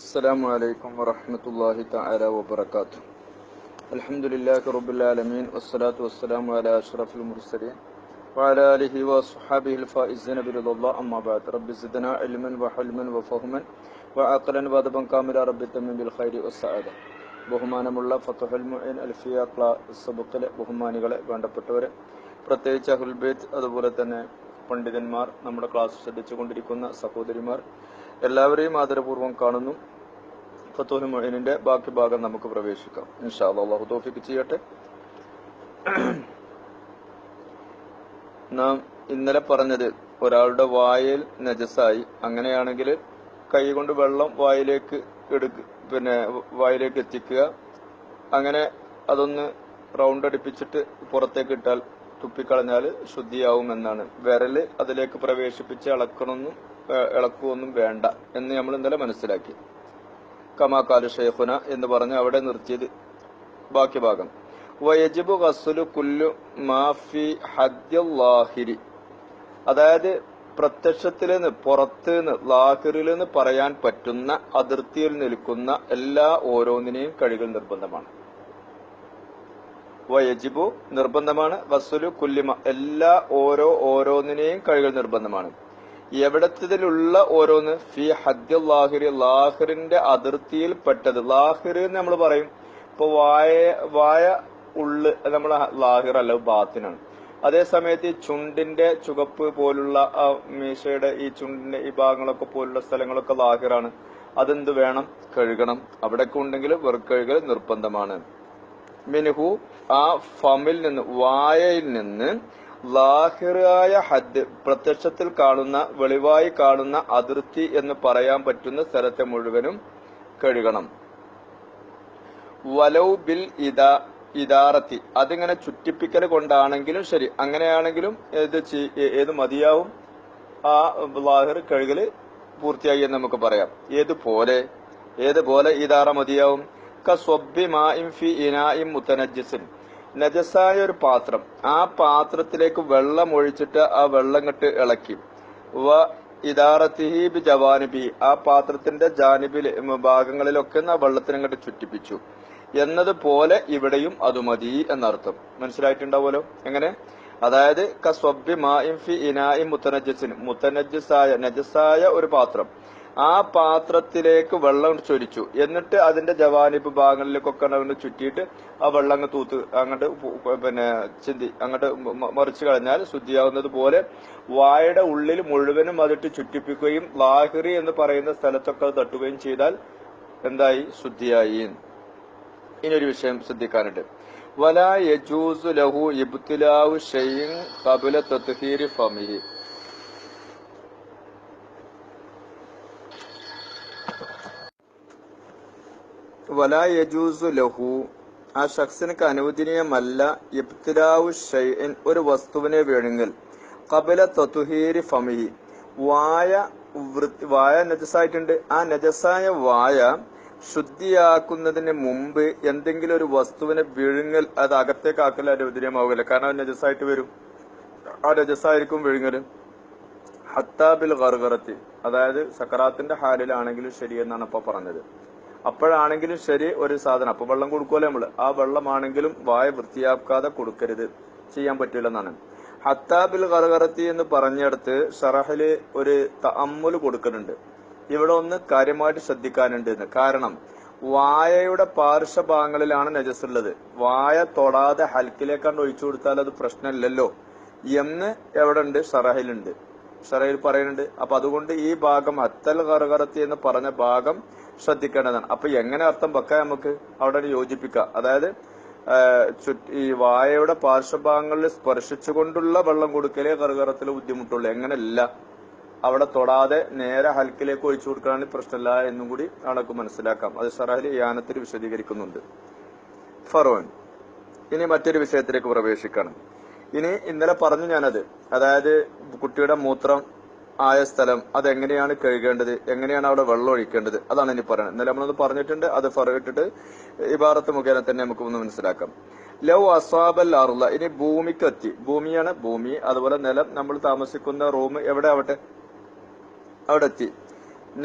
السلام عليكم ورحمة الله تعالى وبركاته. الحمد لله رب العالمين والصلاة والسلام على أشرف المرسلين وعلى آله وصحابه الفائزين برضا الله. أما بعد رب زدنا علما وحلما وفهما وعقلا وأدبا كاملا رب تمم بالخير والسعادة. ബഹുമാനമുള്ള ഫത്ഹുൽ മുഈൻ അൽഫിയ സബഖിലെ ബഹുമാനികളെ, വേണ്ടപ്പെട്ടവരെ, പ്രത്യേകിച്ച് അഹ്ലുൽ ബൈത്ത്, അതുപോലെ തന്നെ പണ്ഡിതന്മാർ, നമ്മുടെ ക്ലാസ് ശ്രദ്ധിച്ചുകൊണ്ടിരിക്കുന്ന സഹോദരിമാർ, എല്ലാവരെയും ആദരപൂർവ്വം കാണുന്നു. ഫത്ഹുൽ മുഈനിന്റെ ബാക്കി ഭാഗം നമുക്ക് പ്രവേശിക്കാം. ഇൻഷാ അല്ലാഹ്. അല്ലാഹു തൗഫീഖ് ചെയ്യട്ടെ. നാം ഇന്നലെ പറഞ്ഞത് ഒരാളുടെ വായിൽ നജസായി, അങ്ങനെയാണെങ്കിൽ കൈ കൊണ്ട് വെള്ളം വായിലേക്ക് വായിലേക്ക് എത്തിക്കുക. അങ്ങനെ അതൊന്ന് റൗണ്ട് അടിപ്പിച്ചിട്ട് പുറത്തേക്ക് ഇട്ടാൽ, തുപ്പിക്കളഞ്ഞാൽ ശുദ്ധിയാവും എന്നാണ്. വിരല് അതിലേക്ക് പ്രവേശിപ്പിച്ച് ഇളക്കുവൊന്നും വേണ്ട എന്ന് നമ്മൾ ഇന്നലെ മനസ്സിലാക്കി. കമാകാലു ഷെയ്ഖുന എന്ന് പറഞ്ഞ് അവിടെ നിർത്തിയത്. ബാക്കി ഭാഗം വയജിബു ഗസ്ലു കുല്ലു മാഫി ഹദ്ദില്ലാഹിരി, അതായത് പ്രത്യക്ഷത്തിൽ നിന്ന്, പുറത്ത് നിന്ന്, ലാഹിറിൽ നിന്ന് പറയാൻ പറ്റുന്ന അതിർത്തിയിൽ നിൽക്കുന്ന എല്ലാ ഓരോന്നിനെയും കഴുകൽ നിർബന്ധമാണ്. വയജിബു നിർബന്ധമാണ്, ഗസ്ലു കുല്ലിമ എല്ലാ ഓരോന്നിനെയും കഴുകൽ നിർബന്ധമാണ്. എവിടത്തിലുള്ള ഓരോന്ന്? ഫി ഹദ്ദില്ലാഹിരി, ലാഹിറിന്റെ അതിർത്തിയിൽ പെട്ടത്. ലാഹിർ നമ്മൾ പറയും, ഇപ്പൊ വായ ഉള്ള് നമ്മൾ ലാഹിർ അല്ല, ബാത്തിനാണ്. അതേ സമയത്ത് ഈ ചുണ്ടിന്റെ ചുവപ്പ് പോലുള്ള മീശയുടെ ഈ ചുണ്ടിന്റെ ഈ ഭാഗങ്ങളൊക്കെ പോലുള്ള സ്ഥലങ്ങളൊക്കെ ലാഹിറാണ്. അതെന്ത് വേണം? കഴുകണം. അവിടെയൊക്കെ ഉണ്ടെങ്കിൽ വെറുക്കഴുകൽ നിർബന്ധമാണ്. മിൻഹു, ആ ഫമിൽ നിന്ന്, വായയിൽ നിന്ന് ലാഹിറായ ഹദ്, പ്രത്യക്ഷത്തിൽ കാണുന്ന, വെളിവായി കാണുന്ന അതിർത്തി എന്ന് പറയാൻ പറ്റുന്ന സ്ഥലത്തെ മുഴുവനും കഴുകണം. വലൗ ബിൽ ഇദാറത്തി, അതിങ്ങനെ ചുറ്റിപ്പിക്കൽ കൊണ്ടാണെങ്കിലും ശരി. അങ്ങനെയാണെങ്കിലും ഏത് മതിയാവും, ആ ലാഹിർ കഴുകല് പൂർത്തിയായി എന്ന് നമുക്ക് പറയാം. ഏതുപോലെ ഇദാറ മതിയാവും? കസ്വബ്ബി മാഇൻ ഫി ഇനാഇൻ മുതനജ്ജിസിൻ, നജസായ ഒരു പാത്രം, ആ പാത്രത്തിലേക്ക് വെള്ളം ഒഴിച്ചിട്ട് ആ വെള്ളം കെട്ട് ഇളക്കി. വ ഇദാറത്തിഹി ബി ജവാനിബി, ആ പാത്രത്തിന്റെ ജാനിബിൽ ഭാഗങ്ങളിലൊക്കെ ആ വെള്ളത്തിനങ്ങട്ട് ചുറ്റിപ്പിച്ചു എന്നതുപോലെ ഇവിടെയും അത് മതി എന്നർത്ഥം. മനസ്സിലായിട്ടുണ്ടാവുമല്ലോ എങ്ങനെ? അതായത് കസ്വബ്ബി മാഇൻ ഫി ഇനാഇൻ മുതനജ്ജിസിൻ, നജസായ ഒരു പാത്രം, ആ പാത്രത്തിലേക്ക് വെള്ളം ചൊരിച്ചു, എന്നിട്ട് അതിന്റെ ജവാനിബ് ഭാഗങ്ങളിലേക്കൊക്കെ അങ്ങോട്ട് ചുറ്റിയിട്ട് ആ വെള്ളം അങ്ങ് തൂത്ത് അങ്ങോട്ട് ചിന്തി അങ്ങോട്ട് മറിച്ചു കളഞ്ഞാൽ ശുദ്ധിയാവുന്നത് പോലെ വായുടെ ഉള്ളിൽ മുഴുവനും അതിട്ട് ചുറ്റിപ്പിക്കുകയും ലാഹിറി എന്ന് പറയുന്ന സ്ഥലത്തൊക്കെ അത് തട്ടുകയും ചെയ്താൽ എന്തായി? ശുദ്ധിയായി. ഇനിയൊരു വിഷയം ശ്രദ്ധിക്കാനുണ്ട്. വലാ യജൂസു ലഹു ഇബ്തിലാഉ ഷൈഇൻ ഖബല തത്ഹീരി ഫമിഹി, വലാ യജൂസു ലഹു, ആ ശഖ്സിനക്ക് അനുവദനീയമല്ല, ഇബ്തിലാഉ ഷൈഇൻ ഒരു വസ്തുവിനെ വിഴുങ്ങൽ, ഖബല തത്ഹീരി ഫമിഹി, വായ നജസായിട്ടുണ്ട്, ആ നജസായ വായ ശുദ്ധിയാക്കുന്നതിന് മുമ്പ് എന്തെങ്കിലും ഒരു വസ്തുവിനെ വിഴുങ്ങൽ, അത് അകത്തേക്കാക്കൽ അനുവദനീയമാവില്ല. കാരണം അത് നജസായിട്ട് വരും, ആ നജസായിരിക്കും വിഴുങ്ങല്. ഹത്താബിൽ ഗർഗറത്തി, അതായത് സക്കറാത്തിന്റെ ഹാലിലാണെങ്കിലും ശരി എന്നാണ് അപ്പൊ പറഞ്ഞത്. അപ്പോഴാണെങ്കിലും ശരി ഒരു സാധനം, അപ്പൊ വെള്ളം കൊടുക്കുമല്ലോ നമ്മള്, ആ വെള്ളമാണെങ്കിലും വായ വൃത്തിയാക്കാതെ കൊടുക്കരുത്, ചെയ്യാൻ പറ്റില്ലെന്നാണ്. ഹത്താബിൽ ഗർഗറത്തി എന്ന് പറഞ്ഞെടുത്ത് ഷറഹില് ഒരു തഅമ്മുൽ കൊടുക്കുന്നുണ്ട്. ഇവിടെ ഒന്ന് കാര്യമായിട്ട് ശ്രദ്ധിക്കാനുണ്ട് എന്ന്. കാരണം വായയുടെ പാർശ്വഭാഗങ്ങളിലാണ് നജസുള്ളത്. വായ തൊടാതെ ഹൽക്കിലേക്കാണ്ട് ഒഴിച്ചു കൊടുത്താൽ അത് പ്രശ്നമില്ലല്ലോ എന്ന് എവിടെ ഉണ്ട്? ഷറഹിലുണ്ട്. ഷറഹിൽ പറയുന്നുണ്ട്. അപ്പൊ അതുകൊണ്ട് ഈ ഭാഗം ഹത്തൽ ഗർഗറത്തി എന്ന് പറഞ്ഞ ഭാഗം ശ്രദ്ധിക്കേണ്ടതാണ്. അപ്പൊ എങ്ങനെ അർത്ഥം വെക്കാൻ നമുക്ക് അവിടെ യോജിപ്പിക്കാം. അതായത് ഈ വായയുടെ പാർശ്വഭാഗങ്ങളിൽ സ്പർശിച്ചുകൊണ്ടുള്ള വെള്ളം കൊടുക്കലേ ഗർഗറത്തിൽ ബുദ്ധിമുട്ടുള്ളൂ. എങ്ങനെയല്ല, അവിടെ തൊടാതെ നേരെ ഹൽക്കിലേക്ക് ഒഴിച്ചു കൊടുക്കാനാണ് പ്രശ്നമില്ല എന്നും കൂടി ആൾക്ക് മനസ്സിലാക്കാം. അത് ഷറഹിൽ യാനത്തിൽ വിശദീകരിക്കുന്നുണ്ട്. ഫറോൻ. ഇനി മറ്റൊരു വിഷയത്തിലേക്ക് പ്രവേശിക്കണം. ഇന്നലെ പറഞ്ഞു ഞാനത്, അതായത് കുട്ടിയുടെ മൂത്രം ആയ സ്ഥലം അതെങ്ങനെയാണ് കഴുകേണ്ടത്, എങ്ങനെയാണ് അവിടെ വെള്ളം ഒഴിക്കേണ്ടത്, അതാണ് ഇനി പറയുന്നത്. ഇന്നലെ നമ്മളൊന്ന് പറഞ്ഞിട്ടുണ്ട്. അത് ഫറയിട്ടിട്ട് ഇബാറത്ത് മുഖേന തന്നെ നമുക്ക് ഒന്ന് മനസ്സിലാക്കാം. ലൗ അസ്വാബൽ അർള, ഇനി ഭൂമിക്കെത്തി, ഭൂമിയാണ് ഭൂമി, അതുപോലെ നിലം, നമ്മൾ താമസിക്കുന്ന റൂം എവിടെ ആവട്ടെ, അവിടെ എത്തി.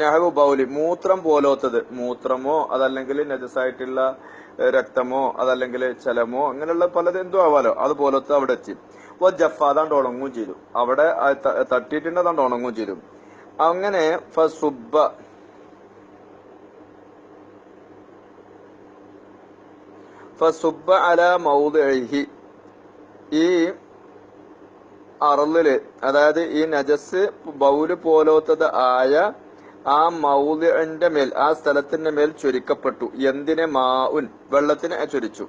നെഹബു ബൗലി മൂത്രം പോലോത്തത്, മൂത്രമോ അതല്ലെങ്കിൽ നജസായിട്ടുള്ള രക്തമോ അതല്ലെങ്കിൽ ചലമോ അങ്ങനെയുള്ള പലത് എന്തോ ആവാലോ, അത് പോലത്തെ അവിടെ എത്തി. അപ്പൊ ജഫ അതാണ്ട് ഉണങ്ങുകയും ചെയ്തു, അവിടെ തട്ടിയിട്ടുണ്ട് അതാണ്ട് ഉണങ്ങുകയും ചെയ്തു. അങ്ങനെ ഫസുബ്ബ അല മൗദിഇഹി, ഈ അറളില് അതായത് ഈ നജസ് ബൗല് പോലോത്തത് ആയ ആ മൗദിന്റെ മേൽ, ആ സ്ഥലത്തിന്റെ മേൽ ചൊരിക്കപ്പെട്ടു. എന്തിനെ? മാഉൻ, വെള്ളത്തിനെ ചൊരിച്ചു.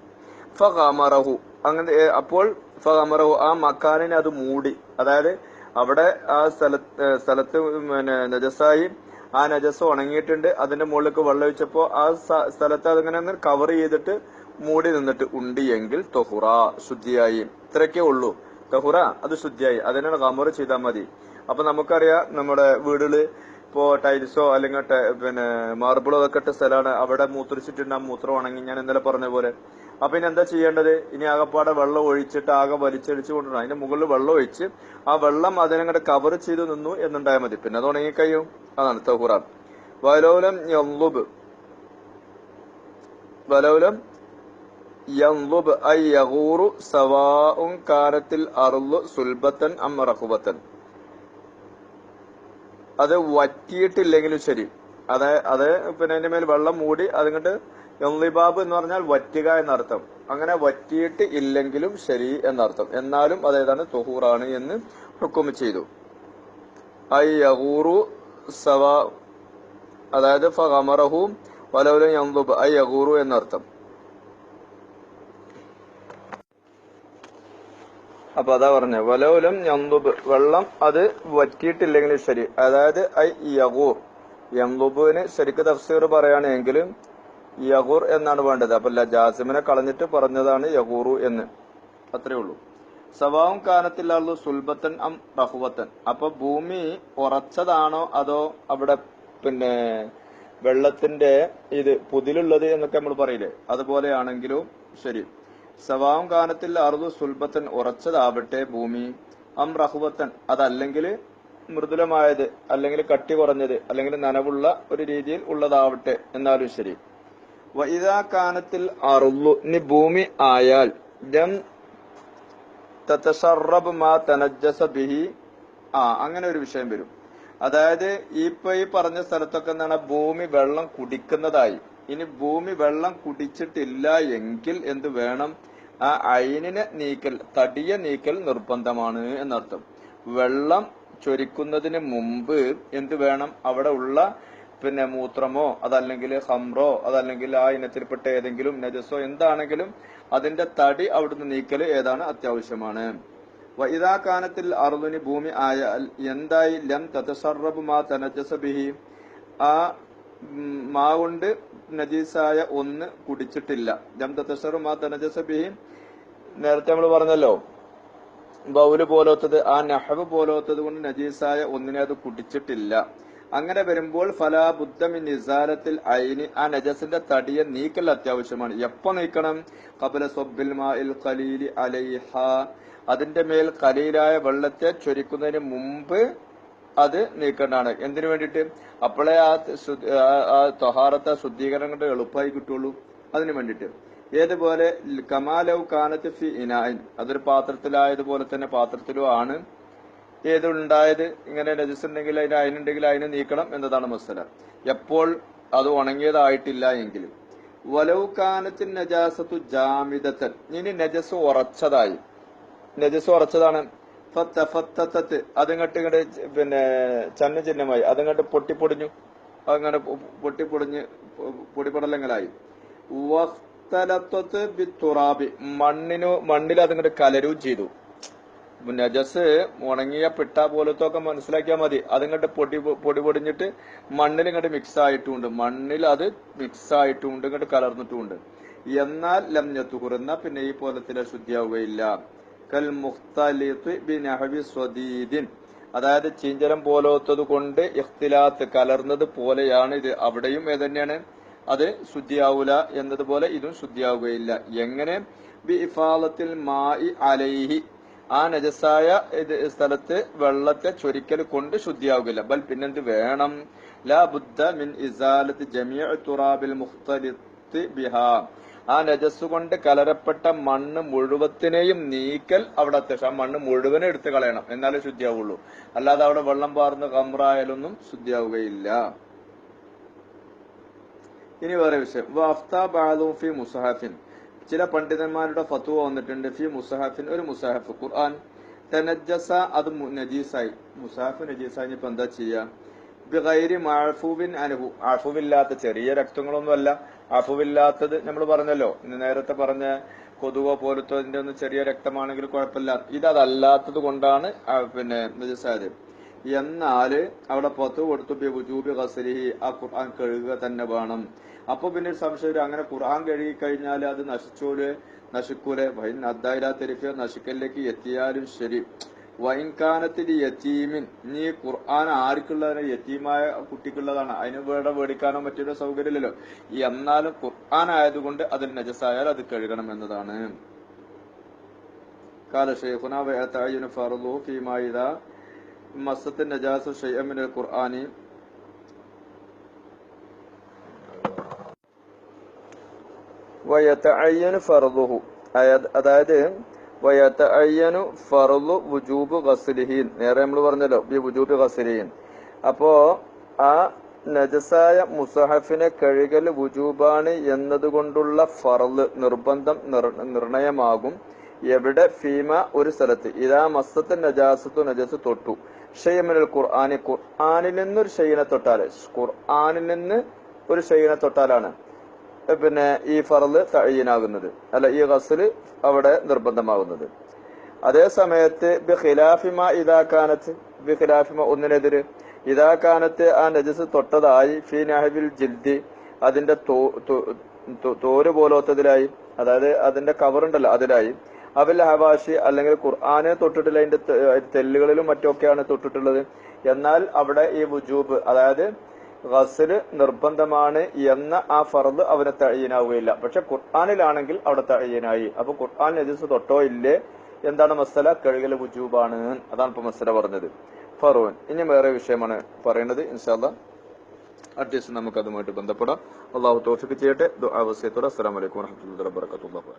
ഫഗമറഹു, അങ്ങനെ അപ്പോൾ ഫഗമറഹു, ആ മക്കാനിനെ അത് മൂടി. അതായത് അവിടെ ആ സ്ഥലത്ത് പിന്നെ നജസായി, ആ നജസ് ഉണങ്ങിയിട്ടുണ്ട്, അതിന്റെ മുകളിലേക്ക് വെള്ളം ഒഴിച്ചപ്പോ ആ സ്ഥലത്ത് അതിങ്ങനെ കവർ ചെയ്തിട്ട് മൂടി നിന്നിട്ട് ഉണ്ട് എങ്കിൽ തൊഹുറ, ശുദ്ധിയായി. ഇത്രയൊക്കെ ഉള്ളൂ. തൊഹുറ, അത് ശുദ്ധിയായി. അതിനാണ് ഗമർ ചെയ്താൽ മതി. അപ്പൊ നമുക്കറിയാം, നമ്മുടെ വീടുകള് ഇപ്പോ ടൈൽസോ അല്ലെങ്കിൽ പിന്നെ മാർബിളോ ഒക്കെ ഇട്ട സ്ഥലമാണ്, അവിടെ മൂത്രിച്ചിട്ടുണ്ട്, ആ മൂത്രം ഉണങ്ങി, ഞാൻ ഇന്നലെ പറഞ്ഞ പോലെ. അപ്പൊ ഇനി എന്താ ചെയ്യേണ്ടത്? ഇനി ആകെപ്പാടെ വെള്ളം ഒഴിച്ചിട്ട് ആകെ വലിച്ചടിച്ചു കൊണ്ടുവരണം. അതിന്റെ മുകളിൽ വെള്ളം ഒഴിച്ച് ആ വെള്ളം അതിനങ്ങോട്ട് കവർ ചെയ്ത് നിന്നു എന്നുണ്ടായാൽ മതി, പിന്നെ അത് ഉണങ്ങിക്കഴിയും. അതാണ് തൊഹുറ. വലൗലം യൻളുബ്, വലൗലം യൻളുബ് ഐ യഗൂറു സവാഉൻ കാനത്തിൽ അർളു സുൽബത്തൻ അം റഖുബത്തൻ, അത് വറ്റിയിട്ടില്ലെങ്കിലും ശരി, അത് പിന്നെ അതിന്റെ മേൽ വെള്ളം മൂടി അതിങ്ങോട്ട് യൻളിബാബ് എന്ന് പറഞ്ഞാൽ വറ്റുക എന്നർത്ഥം. അങ്ങനെ വറ്റിയിട്ട് ഇല്ലെങ്കിലും ശരി എന്നർത്ഥം. എന്നാലും അതേതാണ് തൊഹൂറാണ് എന്ന് ഹുക്കം ചെയ്തു. ഐ യഗൂറു സവാ, അതായത് ഫഗമറഹു വലൗലം യൻളുബ് ഐ യഗൂറു എന്നർത്ഥം. അപ്പൊ അതാ പറഞ്ഞ വലൗലം യൻളുബ്, വെള്ളം അത് വറ്റിയിട്ടില്ലെങ്കിലും ശരി. അതായത് ഐ യഗൂർ, യൻളുബിന് ശരിക്ക് തഫ്സീർ പറയുകയാണെങ്കിൽ യഗൂർ എന്നാണ് വേണ്ടത്. അപ്പൊ ജാസിമിനെ കളഞ്ഞിട്ട് പറഞ്ഞതാണ് യഗൂറു എന്ന്, അത്രേ ഉള്ളൂ. സവാവും കാനത്തിലുള്ളൂ സുൽബത്തൻ അം റഹുവത്തൻ, അപ്പൊ ഭൂമി ഉറച്ചതാണോ അതോ അവിടെ പിന്നെ വെള്ളത്തിന്റെ ഇത് പുതിലുള്ളത് എന്നൊക്കെ നമ്മൾ പറയില്ലേ, അതുപോലെയാണെങ്കിലും ശരി. സവാവും കാനത്തിൽ അറുതു സുൽബത്തൻ, ഉറച്ചതാവട്ടെ ഭൂമി, അം റഹുവത്തൻ, അതല്ലെങ്കിൽ മൃദുലമായത്, അല്ലെങ്കിൽ കട്ടി കുറഞ്ഞത്, അല്ലെങ്കിൽ നനവുള്ള ഒരു രീതിയിൽ ഉള്ളതാവട്ടെ, എന്നാലും ശരി. വഇദാ കാനത്തിൽ അറുളു, ഇനി ഭൂമി ആയാൽ ലം തതശറബ് മാ തനജ്ജസ ബിഹി, അങ്ങനെ ഒരു വിഷയം വരും. അതായത് ഇപ്പൊ ഈ പറഞ്ഞ സ്ഥലത്തൊക്കെ എന്താണ്, ഭൂമി വെള്ളം കുടിക്കുന്നതായി. ഇനി ഭൂമി വെള്ളം കുടിച്ചിട്ടില്ല എങ്കിൽ എന്ത് വേണം? ആ അയിനിനെ നീക്കൽ, തടിയെ നീക്കൽ നിർബന്ധമാണ് എന്നർത്ഥം. വെള്ളം ചൊരിക്കുന്നതിന് മുമ്പ് എന്ത് വേണം? അവിടെ ഉള്ള പിന്നെ മൂത്രമോ അതല്ലെങ്കിൽ ഹംറോ അതല്ലെങ്കിൽ ആ ഇനത്തിൽപ്പെട്ട ഏതെങ്കിലും നജസോ എന്താണെങ്കിലും അതിന്റെ തടി അവിടുന്ന് നീക്കൽ ഏതാണ് അത്യാവശ്യമാണ്. വഇദാ കാനത്തിൽ അർളുനി, ഭൂമി ആയാൽ എന്തായി? ലം തതശറബ് മാ തനജ്ജസ ബിഹി, ആ മാ കൊണ്ട് നജീസായ ഒന്ന് കുടിച്ചിട്ടില്ല. ലം തതശറബ് മാ തനജ്ജസ ബിഹി, നേരത്തെ നമ്മൾ പറഞ്ഞല്ലോ ബൗല് പോലോത്തത്, ആ നഹബ് പോലോത്തത് കൊണ്ട് നജീസായ ഒന്നിനെ അത് കുടിച്ചിട്ടില്ല. അങ്ങനെ വരുമ്പോൾ ഫലാ ബുദ്ധമിൻ നിസാരത്തിൽ ഐനി, ആ നജസിന്റെ തടിയെ നീക്കൽ അത്യാവശ്യമാണ്. എപ്പോ നീക്കണം? ഖബല സബ്ബിൽ മാഇൽ ഖലീലി അലൈഹ, അതിന്റെ മേൽ ഖലീലായ വെള്ളത്തെ ചൊരിക്കുന്നതിന് മുമ്പ് അത് നീക്കേണ്ടതാണ്. എന്തിനു വേണ്ടിയിട്ട്? അപ്പോഴേ ആ തൊഹാറത്തെ ശുദ്ധീകരണം കൊണ്ട് എളുപ്പമായി കിട്ടുള്ളൂ, അതിനു വേണ്ടിയിട്ട്. ഏതുപോലെ കമാലവ് കാനത്ത് ഫി ഇനായിൻ, അതൊരു പാത്രത്തിലായതുപോലെ തന്നെ പാത്രത്തിലും ആണ് ഏതുണ്ടായത്. ഇങ്ങനെ നജസ് ഉണ്ടെങ്കിൽ അതിന് അതിനുണ്ടെങ്കിൽ അതിനെ നീക്കണം എന്നതാണ് മസല. എപ്പോൾ അത് ഉണങ്ങിയതായിട്ടില്ല എങ്കിൽ. വലവ് കാനത്തിൻ നജാസത്തു ജാമിദത്തൻ, ഇനി നജസ് ഉറച്ചതായി, നജസ് ഉറച്ചതാണ്. അതിങ്ങോട്ട് ഇങ്ങോട്ട് പിന്നെ ചന്ന ചിഹ്നമായി അതങ്ങോട്ട് പൊട്ടിപ്പൊടിഞ്ഞു, അതങ്ങനെ പൊട്ടിപ്പൊടിഞ്ഞ് പൊടിപടലങ്ങളായി. വഖ്തലത്തത് ബിത്തുറാബി, മണ്ണിൽ അതിങ്ങോട്ട് കലരുകയും ചെയ്തു. നജസ് ഉണങ്ങിയ പിട്ട പോലത്തെ ഒക്കെ മനസ്സിലാക്കിയാൽ മതി. അതിങ്ങോട്ട് പൊടി പൊടിഞ്ഞിട്ട് മണ്ണിൽ ഇങ്ങോട്ട് മിക്സ് ആയിട്ടുമുണ്ട്, മണ്ണിൽ അത് മിക്സ് ആയിട്ടുമുണ്ട്, ഇങ്ങോട്ട് കലർന്നിട്ടുമുണ്ട്. എന്നാൽ ലം യതുഹുറന്ന, പിന്നെ ഈ പോലത്തിലെ ശുദ്ധിയാവുകയില്ല. കൽ മുഖ്തലിത്ത് ബിനഹവി സ്വദീദിൻ, അതായത് ചീഞ്ചലം പോലത്തത് കൊണ്ട് ഇഖ്തിലാത്ത് കലർന്നത് പോലെയാണ് ഇത്. അവിടെയും ഏതന്നെയാണ്, അത് ശുദ്ധിയാവൂല എന്നതുപോലെ ഇതും ശുദ്ധിയാവുകയില്ല. എങ്ങനെ? ബി ഇഫാലത്തിൽ മായി അലൈഹി, ആ നജസായ സ്ഥലത്ത് വെള്ളത്തെ ചൊരിക്കൽ കൊണ്ട് ശുദ്ധിയാവുകയില്ല. ബൽ പിന്നെന്ത് വേണം? ലാ ബുദ്ദ മിൻ ഇസാലത്തി ജമീഅ തുറാബിൽ മുഖ്തലിത്തി ബിഹാ. ആ നജസ് കൊണ്ട് കലരപ്പെട്ട മണ്ണ് മുഴുവത്തിനെയും നീക്കൽ അവിടെ അത്യാവശ്യം. ആ മണ്ണ് മുഴുവനും എടുത്ത് കളയണം, എന്നാലേ ശുദ്ധിയാവുള്ളൂ. അല്ലാതെ അവിടെ വെള്ളം പാർന്ന് ഖംറായാലൊന്നും ശുദ്ധിയാവുകയില്ല. ഇനി വേറെ വിഷയം, വഫ്താ ബഅദുഹും ഫി മുസഹഫിൻ. ചില പണ്ഡിതന്മാരുടെ ഫത്വ വന്നിട്ടുണ്ട്, ഫി മുസഹഫിൻ, ഒരു മുസഹഫ് ഖുർആൻ തനജ്ജസ, അത് നജീസായി, മുസഹഫ് നജീസായി, ഇപ്പൊ എന്താ ചെയ്യാ? ബിഗൈരി മഅഫൂവിൻ അൻഹു, അഫുവില്ലാത്ത ചെറിയ രക്തങ്ങളൊന്നുമല്ല, അഫുവില്ലാത്തത് നമ്മൾ പറഞ്ഞല്ലോ, ഇന്ന് നേരത്തെ പറഞ്ഞ കൊതുകോ പോലത്തെ ഒന്നും ചെറിയ രക്തമാണെങ്കിൽ കുഴപ്പമില്ല. ഇതല്ലാത്തത് കൊണ്ടാണ് പിന്നെ നജസായത്. എന്നാല് അവിടെ പത്ത് കൊടുത്തു ബിവുജൂബി ഖസ്ലിഹി, ആ ഖുർആൻ കഴുകുക തന്നെ വേണം. അപ്പൊ പിന്നെ ഒരു സംശയം, അങ്ങനെ ഖുർആൻ കഴുകി കഴിഞ്ഞാൽ അത് നശിക്കൂലെ? വൈൻ അദ്ദായിലാ തെരിഫിയ, നശിക്കലിലേക്ക് എത്തിയാലും ശരി. വൈൻകാനത്തിൽ യതീമിൻ, നീ ഖുർആൻ ആർക്കുള്ളതാണ്? യതീമായ കുട്ടിക്കുള്ളതാണ്, അതിന് വേറെ മേടിക്കാനോ മറ്റൊരു സൗകര്യമില്ലല്ലോ. എന്നാലും ഖുർആൻ ആയതുകൊണ്ട് അതിൽ നജസായാൽ അത് കഴുകണം എന്നതാണ്. കാല ശൈഖുനാ വയതഅയ്യനു ഫർളുഹു ഫീമാ ഇദാ മസ്സത്ത് നജാസു ശൈഅൻ മിനൽ ഖുർആനി വയതഅയ്യനു ഫർളുഹു, അതായത് വയതഅയ്യനു ഫർളു വുജൂബ് ഖസ്ലിഹി, നേരെ നമ്മൾ പറഞ്ഞല്ലോ ബി വുജൂബി ഖസ്ലിഹി. അപ്പോ ആ നജസായ മുസഹഫിനെ കഴുകൽ വുജൂബാണ് എന്നതുകൊണ്ടുള്ള ഫർള്, നിർബന്ധം നിർണയമാകും. എവിടെ? ഫീമ, ഒരു സ്ഥലത്ത്. ഇതാ മസ്സത്ത് നജാസത്തു, നജസ് തൊട്ടു, ഷൈഅമിനൽ ഖുർആനി, ഖുർആനിൽ നിന്നൊരു ഷൈനെ തൊട്ടാല്, ഖുർആനിൽ നിന്ന് ഒരു ഷൈനെ തൊട്ടാലാണ് പിന്നെ ഈ ഫർള് തഅയ്യിനാകുന്നത്, അല്ല ഈ ഖസ്ല് അവിടെ നിർബന്ധമാകുന്നത്. അതേ സമയത്ത് ബിഖിലാഫിമ ഇദാ കാനത്ത്, ബിഖിലാഫിമ ഒന്നിനെതിര്, ഇദാ കാനത്ത് ആ നജസ് തൊട്ടതായി ഫീ നഹ്വിൽ ജിൽദി, അതിന്റെ തോര് പോലത്തതിലായി, അതായത് അതിന്റെ കവറുണ്ടല്ലോ അതിലായി, അവൽ ഹവാഷി, അല്ലെങ്കിൽ ഖുർആനെ തൊട്ടിട്ടില്ല, അതിന്റെ തെല്ലുകളിലും മറ്റൊക്കെയാണ് തൊട്ടിട്ടുള്ളത്. എന്നാൽ അവിടെ ഈ വുജൂബ്, അതായത് ഖസ്ല് നിർബന്ധമാണ് എന്ന ആ ഫർദ് അവന് തഅയ്യിനാവുകയില്ല. പക്ഷെ ഖുർആനിലാണെങ്കിൽ അവിടെ തഅയ്യിനായി. അപ്പൊ ഖുർആൻ നജസ് തൊട്ടോ ഇല്ലേ, എന്താണ് മസല? കഴുകൽ വുജൂബാണ്. അതാണ് ഇപ്പൊ മസല പറഞ്ഞത്. ഫറൂൻ. ഇനി വേറെ വിഷയമാണ് പറയുന്നത്. ഇൻഷാ അല്ലാഹ് അടുത്ത ദിവസം നമുക്ക് അതുമായിട്ട് ബന്ധപ്പെടാം. അള്ളാഹു തൗഫീഖ് ചെയ്യട്ടെ. ദുആ വസിയത്തോടെ അസ്സലാമു അലൈക്കും വറഹ്മത്തുള്ളാഹി വബറകാതുഹു.